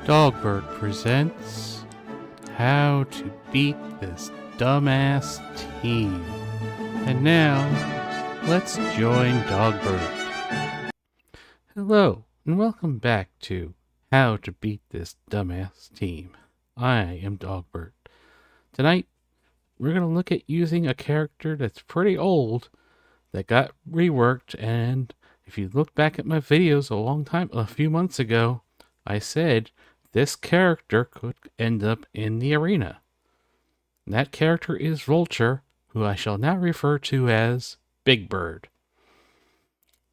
Dogbird presents How to Beat This Dumbass Team. And now, let's join Dogbird. Hello, and welcome back to How to Beat This Dumbass Team. I am Dogbird. Tonight, we're going to look at using a character that's pretty old that got reworked, and if you look back at my videos a few months ago, I said this character could end up in the arena. And that character is Vulture, who I shall now refer to as Big Bird.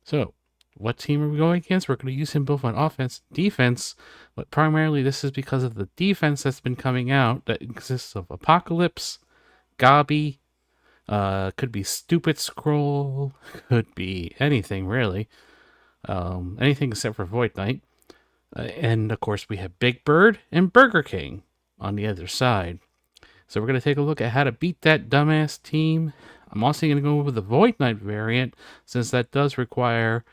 So, what team are we going against? We're going to use him both on offense and defense, but primarily this is because of the defense that's been coming out that consists of Apocalypse, Gobby, could be Stupid Scroll, could be anything really, anything except for Void Knight. And of course we have Big Bird and Burger King on the other side. So we're going to take a look at how to beat that dumbass team. I'm also going to go over the Void Knight variant, since that does require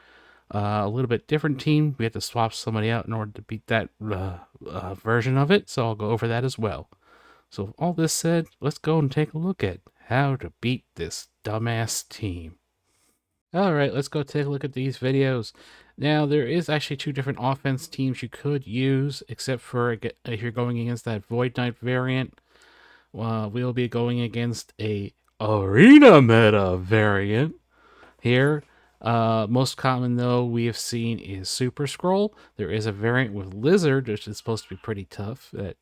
a little bit different team. We have to swap somebody out in order to beat that version of it, so I'll go over that as well. So with all this said, let's go and take a look at how to beat this dumbass team. Alright, let's go take a look at these videos. Now, there is actually two different offense teams you could use, except for if you're going against that Void Knight variant. We'll be going against a Arena Meta variant here. Most common, though, we have seen is Super Scroll. There is a variant with Lizard, which is supposed to be pretty tough, that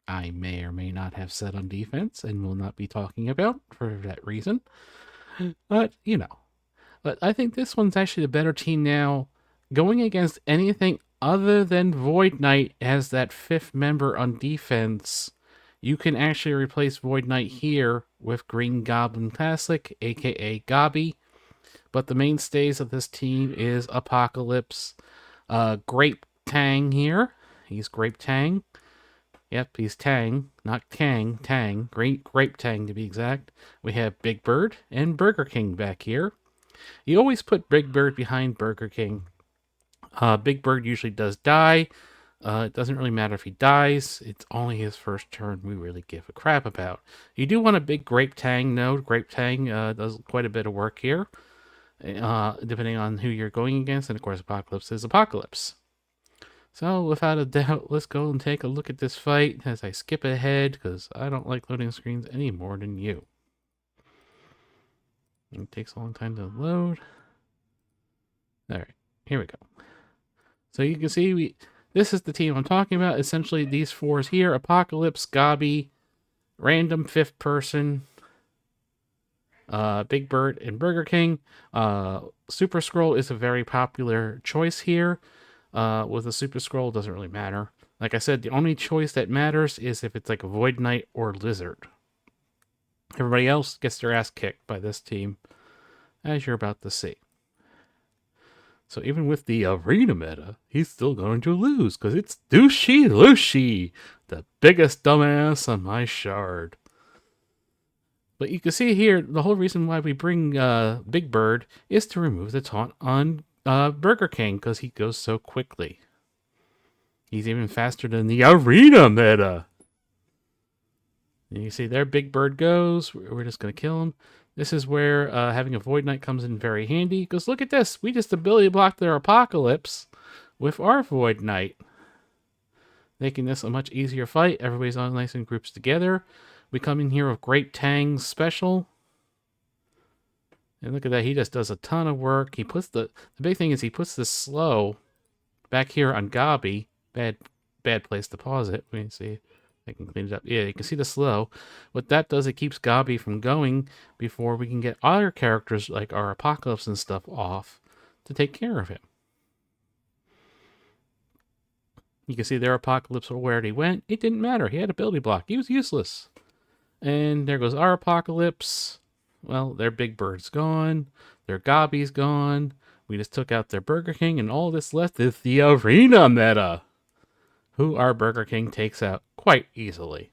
I may or may not have set on defense and will not be talking about for that reason. But, you know. But I think this one's actually the better team now. Going against anything other than Void Knight as that fifth member on defense, you can actually replace Void Knight here with Green Goblin Classic, aka Gobby. But the mainstays of this team is Apocalypse, Grape Tang here. He's Grape Tang. Yep, he's Tang, not Kang, Tang. Grape Tang to be exact. We have Big Bird and Burger King back here. You always put Big Bird behind Burger King. Big Bird usually does die. It doesn't really matter if he dies. It's only his first turn we really give a crap about. You do want a big Grape Tang, though. Grape Tang does quite a bit of work here, depending on who you're going against. And, of course, Apocalypse is Apocalypse. So, without a doubt, let's go and take a look at this fight as I skip ahead, because I don't like loading screens any more than you. It takes a long time to load. Alright, here we go. So you can see this is the team I'm talking about. Essentially, these fours here: Apocalypse, Gobby, random fifth person, Big Bird, and Burger King. Super Scroll is a very popular choice here. With a Super Scroll, it doesn't really matter. Like I said, the only choice that matters is if it's like a Void Knight or Lizard. Everybody else gets their ass kicked by this team, as you're about to see. So even with the arena meta, he's still going to lose, because it's Douchey Lucy, the biggest dumbass on my shard. But you can see here, the whole reason why we bring Big Bird is to remove the taunt on Burger King, because he goes so quickly. He's even faster than the arena meta. And you see there, Big Bird goes. We're just going to kill him. This is where having a Void Knight comes in very handy. Because look at this. We just ability blocked their Apocalypse with our Void Knight, making this a much easier fight. Everybody's all nice in groups together. We come in here with Grape Tang's special. And look at that. He just does a ton of work. He puts the big thing is he puts the slow back here on Gobby. Bad place to pause it. Let me see. I can clean it up. Yeah, you can see the slow. What that does, it keeps Gobby from going before we can get other characters like our Apocalypse and stuff off to take care of him. You can see their Apocalypse where he went. It didn't matter. He had ability block. He was useless. And there goes our Apocalypse. Well, their Big Bird's gone. Their Gobby's gone. We just took out their Burger King, and all that's left is the arena meta, who our Burger King takes out quite easily.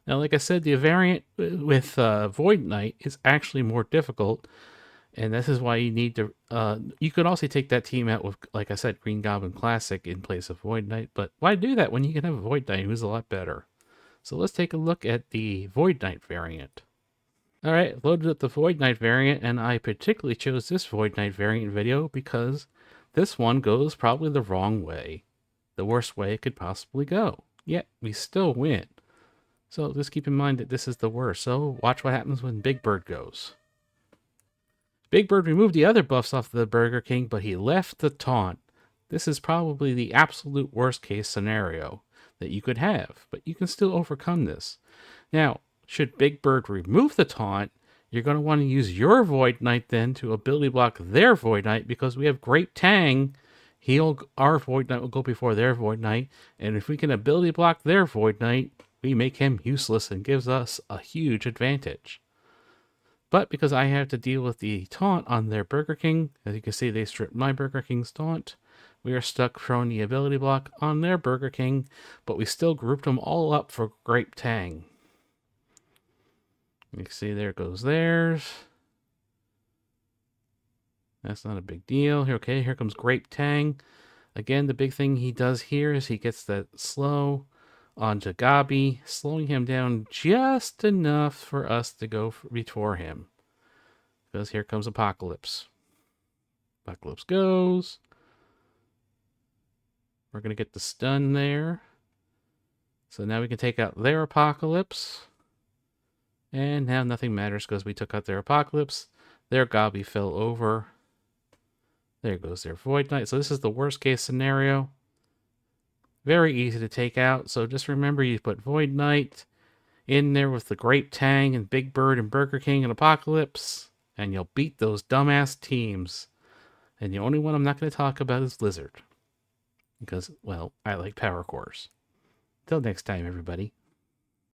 Now, like I said, the variant with Void Knight is actually more difficult, And this is why you need to, you could also take that team out with, like I said, Green Goblin Classic in place of Void Knight, but why do that when you can have a Void Knight who's a lot better? So let's take a look at the Void Knight variant. Alright, loaded up the Void Knight variant, and I particularly chose this Void Knight variant video because this one goes probably the wrong way. The worst way it could possibly go. Yet, we still win. So just keep in mind that this is the worst. So watch what happens when Big Bird goes. Big Bird removed the other buffs off the Burger King, but he left the taunt. This is probably the absolute worst case scenario that you could have, but you can still overcome this. Now, should Big Bird remove the taunt, you're going to want to use your Void Knight then to ability block their Void Knight, because we have Great Tang. Our Void Knight will go before their Void Knight, and if we can ability block their Void Knight, we make him useless and gives us a huge advantage. But because I have to deal with the taunt on their Burger King, as you can see, they stripped my Burger King's taunt. We are stuck throwing the ability block on their Burger King, but we still grouped them all up for Grape Tang. You can see there goes theirs. That's not a big deal. Okay, here comes Grape Tang. Again, the big thing he does here is he gets that slow onto Gobby, slowing him down just enough for us to go before him. Because here comes Apocalypse. Apocalypse goes. We're going to get the stun there. So now we can take out their Apocalypse. And now nothing matters because we took out their Apocalypse. Their Gobby fell over. There goes their Void Knight. So this is the worst case scenario. Very easy to take out. So just remember, you put Void Knight in there with the Grape Tang and Big Bird and Burger King and Apocalypse, and you'll beat those dumbass teams. And the only one I'm not going to talk about is Lizard. Because, well, I like Power Cores. Till next time, everybody.